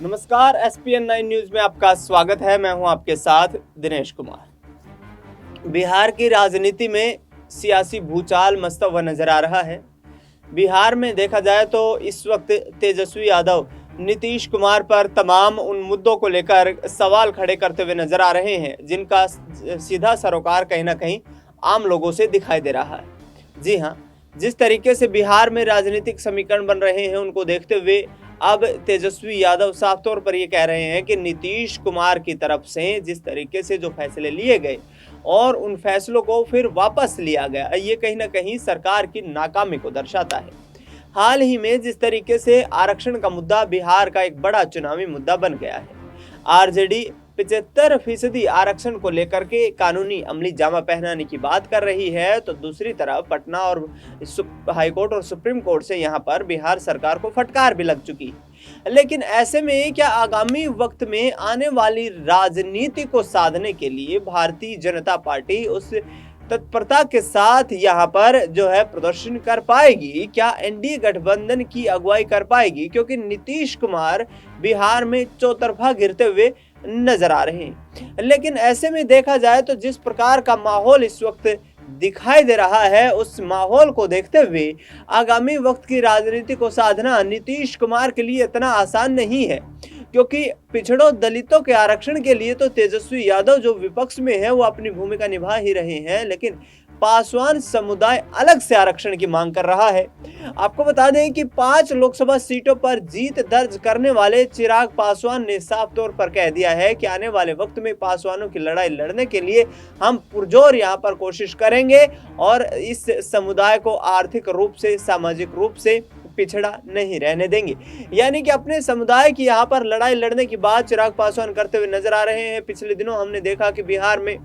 नमस्कार, SPN9 news में आपका स्वागत है। मैं हूं आपके साथ दिनेश कुमार। बिहार की राजनीति में सियासी भूचाल मचता हुआ नजर आ रहा है। बिहार में देखा जाए तो इस वक्त तेजस्वी यादव नीतीश कुमार पर तमाम उन मुद्दों को लेकर सवाल खड़े करते हुए नजर आ रहे हैं जिनका सीधा सरोकार कहीं ना कहीं आम लोगों से दिखाई दे रहा है। जी हाँ, जिस तरीके से बिहार में राजनीतिक समीकरण बन रहे हैं उनको देखते हुए अब तेजस्वी यादव साफ तौर पर ये कह रहे हैं कि नीतीश कुमार की तरफ से जिस तरीके से जो फैसले लिए गए और उन फैसलों को फिर वापस लिया गया, ये कहीं ना कहीं सरकार की नाकामी को दर्शाता है। हाल ही में जिस तरीके से आरक्षण का मुद्दा बिहार का एक बड़ा चुनावी मुद्दा बन गया है, आरजेडी 75% आरक्षण को लेकर के कानूनी अमली जामा पहनाने की बात कर रही है, तो दूसरी तरफ पटना और हाईकोर्ट और सुप्रीम कोर्ट से यहाँ पर बिहार सरकार को फटकार भी लग चुकी है। लेकिन ऐसे में क्या आगामी वक्त में आने वाली राजनीति को साधने के लिए भारतीय जनता पार्टी उस तत्परता के साथ यहाँ पर जो है प्रदर्शन कर पाएगी? क्या एनडीए गठबंधन की अगुवाई कर पाएगी? क्योंकि नीतीश कुमार बिहार में चौतरफा घिरते हुए नजर आ रहे हैं। लेकिन ऐसे में देखा जाए तो जिस प्रकार का माहौल इस वक्त दिखाई दे रहा है, उस माहौल को देखते हुए आगामी वक्त की राजनीति को साधना नीतीश कुमार के लिए इतना आसान नहीं है, क्योंकि पिछड़ों दलितों के आरक्षण के लिए तो तेजस्वी यादव जो विपक्ष में है वो अपनी भूमिका निभा ही रहे हैं, लेकिन पासवान समुदाय अलग से आरक्षण की मांग कर रहा है। आपको बता दें कि 5 लोकसभा सीटों पर जीत दर्ज करने वाले चिराग पासवान ने साफ तौर पर कह दिया है कि आने वाले वक्त में पासवानों की लड़ाई लड़ने के लिए हम पुरजोर यहाँ पर कोशिश करेंगे और इस समुदाय को आर्थिक रूप से, सामाजिक रूप से पिछड़ा नहीं रहने देंगे। यानी कि अपने समुदाय की यहाँ पर लड़ाई लड़ने की बात चिराग पासवान करते हुए नजर आ रहे हैं। पिछले दिनों हमने देखा कि बिहार में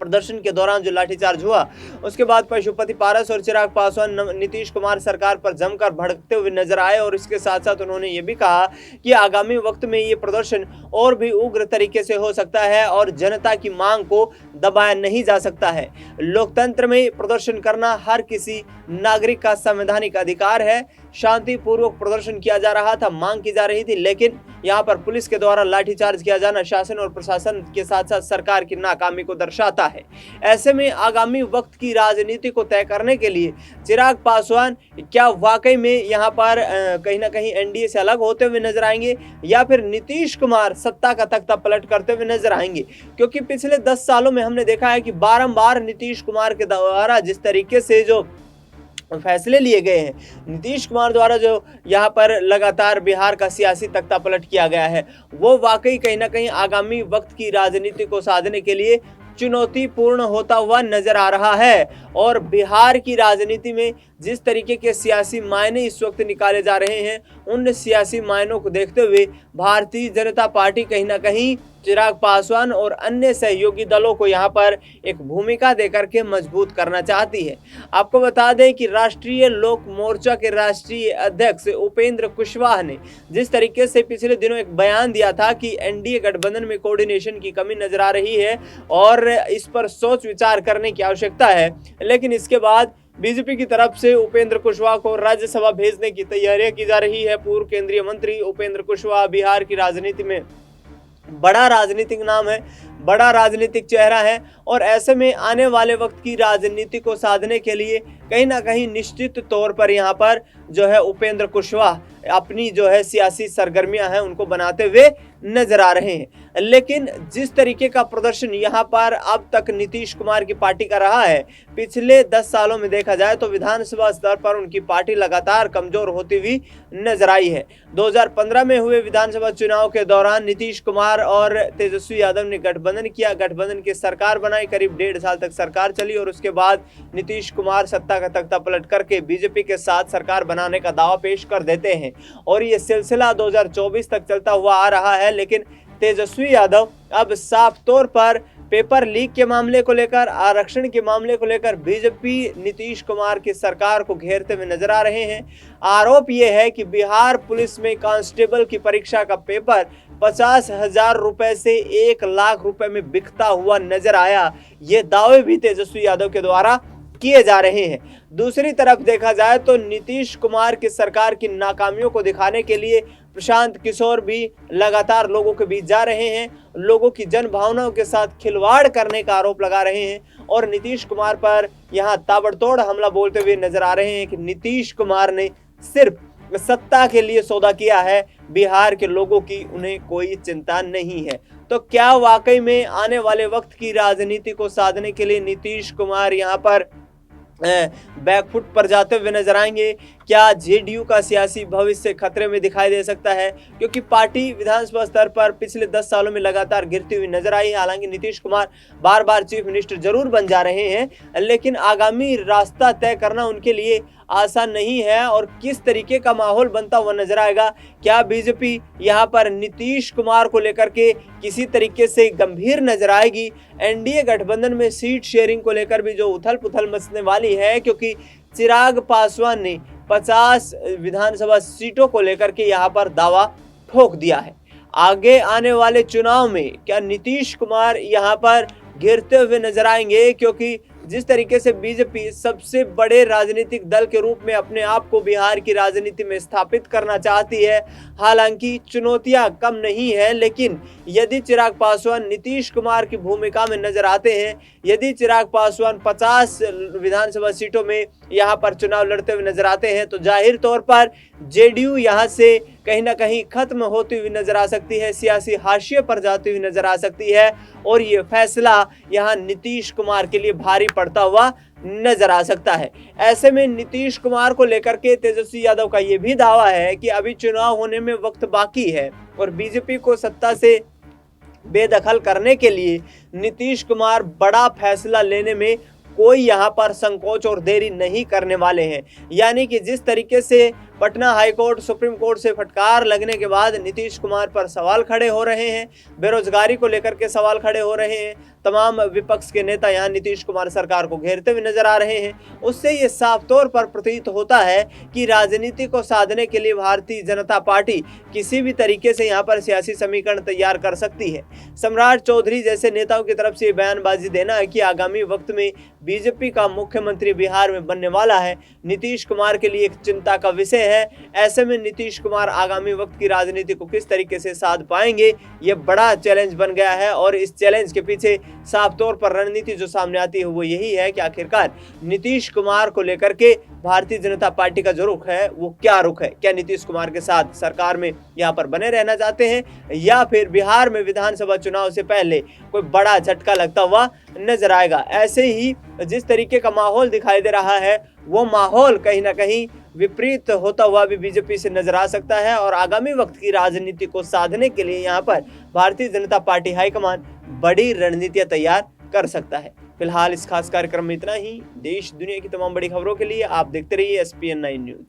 प्रदर्शन के दौरान जो लाठीचार्ज हुआ, उसके बाद पशुपति पारस और चिराग पासवान नीतीश कुमार सरकार पर जमकर भड़कते हुए नजर आए और इसके साथ साथ उन्होंने ये भी कहा कि आगामी वक्त में ये प्रदर्शन और भी उग्र तरीके से हो सकता है और जनता की मांग को दबाया नहीं जा सकता है। लोकतंत्र में प्रदर्शन करना हर किसी नागरिक का संवैधानिक अधिकार है। शांतिपूर्वक प्रदर्शन किया जा रहा था, मांग की जा रही थी, लेकिन यहाँ पर पुलिस के द्वारा लाठीचार्ज किया जाना शासन और प्रशासन के साथ साथ सरकार की नाकामी को दर्शाता है। ऐसे में आगामी वक्त की राजनीति को तय करने के लिए चिराग पासवान क्या वाकई में यहाँ पर कहीं ना कहीं एनडीए से अलग होते हुए नजर आएंगे या फिर नीतीश कुमार सत्ता का तख्ता पलट करते हुए नजर आएंगे? क्योंकि पिछले 10 सालों में हमने देखा है कि बारंबार नीतीश कुमार के द्वारा जिस तरीके से जो फैसले लिए गए हैं, नीतीश कुमार द्वारा जो यहाँ पर लगातार बिहार का सियासी तख्ता पलट किया गया है, वो वाकई कहीं ना कहीं आगामी वक्त की राजनीति को साधने के लिए चुनौतीपूर्ण होता हुआ नजर आ रहा है। और बिहार की राजनीति में जिस तरीके के सियासी मायने इस वक्त निकाले जा रहे हैं, उन सियासी मायनों को देखते हुए भारतीय जनता पार्टी कहीं ना कहीं चिराग पासवान और अन्य सहयोगी दलों को यहाँ पर एक भूमिका देकर के मजबूत करना चाहती है। आपको बता दें कि राष्ट्रीय लोक मोर्चा के राष्ट्रीय अध्यक्ष उपेंद्र कुशवाहा ने जिस तरीके से पिछले दिनों एक बयान दिया था कि एनडीए गठबंधन में कोऑर्डिनेशन की कमी नजर आ रही है और इस पर सोच विचार करने की आवश्यकता है, लेकिन इसके बाद बीजेपी की तरफ से उपेंद्र कुशवाहा को राज्यसभा भेजने की तैयारियां की जा रही है। पूर्व केंद्रीय मंत्री उपेंद्र कुशवाहा बिहार की राजनीति में बड़ा राजनीतिक नाम है, बड़ा राजनीतिक चेहरा है और ऐसे में आने वाले वक्त की राजनीति को साधने के लिए कहीं ना कहीं निश्चित तौर पर यहाँ पर जो है उपेंद्र कुशवाहा अपनी जो है सियासी सरगर्मियां हैं उनको बनाते हुए नजर आ रहे हैं। लेकिन जिस तरीके का प्रदर्शन यहाँ पर अब तक नीतीश कुमार की पार्टी का रहा है, पिछले 10 सालों में देखा जाए तो विधानसभा स्तर पर उनकी पार्टी लगातार कमजोर होती हुई नजर आई है। 2015 में हुए विधानसभा चुनाव के दौरान नीतीश कुमार और तेजस्वी यादव ने गठबंधन किया, गठबंधन की सरकार बनाई, करीब 1.5 साल तक सरकार चली और उसके बाद नीतीश कुमार सत्ता का तख्ता पलट करके बीजेपी के साथ सरकार बनाने का दावा पेश कर देते हैं और ये सिलसिला 2024 तक चलता हुआ आ रहा है। लेकिन तेजस्वी यादव अब साफ तौर पर पेपर लीक के मामले को लेकर, आरक्षण के मामले को लेकर बीजेपी नीतीश कुमार की सरकार को घेरते हुए नजर आ रहे हैं। आरोप यह है कि बिहार पुलिस में कांस्टेबल की परीक्षा का पेपर 50,000 रुपए से 1 लाख रुपए में बिकता हुआ नजर आया। ये दावे भी तेजस्वी यादव के द्वारा किए जा रहे हैं। दूसरी तरफ देखा जाए तो नीतीश कुमार की सरकार की नाकामियों को दिखाने के लिए प्रशांत किशोर भी लगातार लोगों के बीच जा रहे हैं, लोगों की जन भावनाओं के साथ खिलवाड़ करने का आरोप लगा रहे हैं और नीतीश कुमार पर यहां ताबड़तोड़ हमला बोलते हुए नजर आ रहे हैं कि नीतीश कुमार ने सिर्फ सत्ता के लिए सौदा किया है, बिहार के लोगों की उन्हें कोई चिंता नहीं है। तो क्या वाकई में आने वाले वक्त की राजनीति को साधने के लिए नीतीश कुमार यहां पर बैकफुट पर जाते हुए नजर आएंगे? क्या जेडीयू का सियासी भविष्य खतरे में दिखाई दे सकता है? क्योंकि पार्टी विधानसभा स्तर पर पिछले 10 सालों में लगातार गिरती हुई नजर आई है। हालांकि नीतीश कुमार बार बार चीफ मिनिस्टर जरूर बन जा रहे हैं, लेकिन आगामी रास्ता तय करना उनके लिए आसान नहीं है और किस तरीके का माहौल बनता हुआ नजर आएगा। क्या बीजेपी यहां पर नीतीश कुमार को लेकर के किसी तरीके से गंभीर नजर आएगी? एनडीए गठबंधन में सीट शेयरिंग को लेकर भी जो उथल पुथल मचने वाली है, क्योंकि चिराग पासवान ने 50 विधानसभा सीटों को लेकर के यहां पर दावा ठोक दिया है। आगे आने वाले चुनाव में क्या नीतीश कुमार यहां पर गिरते हुए नजर आएंगे? क्योंकि जिस तरीके से बीजेपी सबसे बड़े राजनीतिक दल के रूप में अपने आप को बिहार की राजनीति में स्थापित करना चाहती है, हालांकि चुनौतियां कम नहीं है, लेकिन यदि चिराग पासवान नीतीश कुमार की भूमिका में नजर आते हैं, यदि चिराग पासवान 50 विधानसभा सीटों में यहां पर चुनाव लड़ते हुए नजर आते हैं, तो जाहिर तौर पर जेडीयू यहां से कहीं ना कहीं खत्म होती हुई नजर आ सकती है, सियासी हाशिए पर जाती हुई नजर आ सकती है और ये फैसला यहां नीतीश कुमार के लिए भारी पड़ता हुआ नजर आ सकता है। ऐसे में नीतीश कुमार को लेकर के तेजस्वी यादव का यह भी दावा है कि अभी चुनाव होने में वक्त बाकी है और बीजेपी को सत्ता से बेदखल करने के लिए नीतीश कुमार बड़ा फैसला लेने में कोई यहां पर संकोच और देरी नहीं करने वाले हैं। यानी कि जिस तरीके से पटना हाईकोर्ट सुप्रीम कोर्ट से फटकार लगने के बाद नीतीश कुमार पर सवाल खड़े हो रहे हैं, बेरोजगारी को लेकर के सवाल खड़े हो रहे हैं, तमाम विपक्ष के नेता यहां नीतीश कुमार सरकार को घेरते हुए नजर आ रहे हैं, उससे ये साफ तौर पर प्रतीत होता है कि राजनीति को साधने के लिए भारतीय जनता पार्टी किसी भी तरीके से यहां पर सियासी समीकरण तैयार कर सकती है। सम्राट चौधरी जैसे नेताओं की तरफ से बयानबाजी देना है कि आगामी वक्त में बीजेपी का मुख्यमंत्री बिहार में बनने वाला है, नीतीश कुमार के लिए एक चिंता का विषय है। ऐसे में नीतीश कुमार आगामी वक्त की राजनीति को किस तरीके से साध पाएंगे, यह बड़ा चैलेंज बन गया है और इस चैलेंज के पीछे साफ तौर पर रणनीति जो सामने आती है वो यही है कि आखिरकार नीतीश कुमार को लेकर के भारतीय जनता पार्टी का जो रुख है वो क्या रुख है। क्या नीतीश कुमार के साथ सरकार में यहाँ पर बने रहना चाहते हैं या फिर बिहार में विधानसभा चुनाव से पहले कोई बड़ा झटका लगता हुआ नजर आएगा। ऐसे ही जिस तरीके का माहौल दिखाई दे रहा है वो माहौल कहीं ना कहीं विपरीत होता हुआ भी बीजेपी से नजर आ सकता है और आगामी वक्त की राजनीति को साधने के लिए यहाँ पर भारतीय जनता पार्टी हाईकमान बड़ी रणनीतियां तैयार कर सकता है। फिलहाल इस खास कार्यक्रम में इतना ही। देश दुनिया की तमाम बड़ी खबरों के लिए आप देखते रहिए SPN9 न्यूज।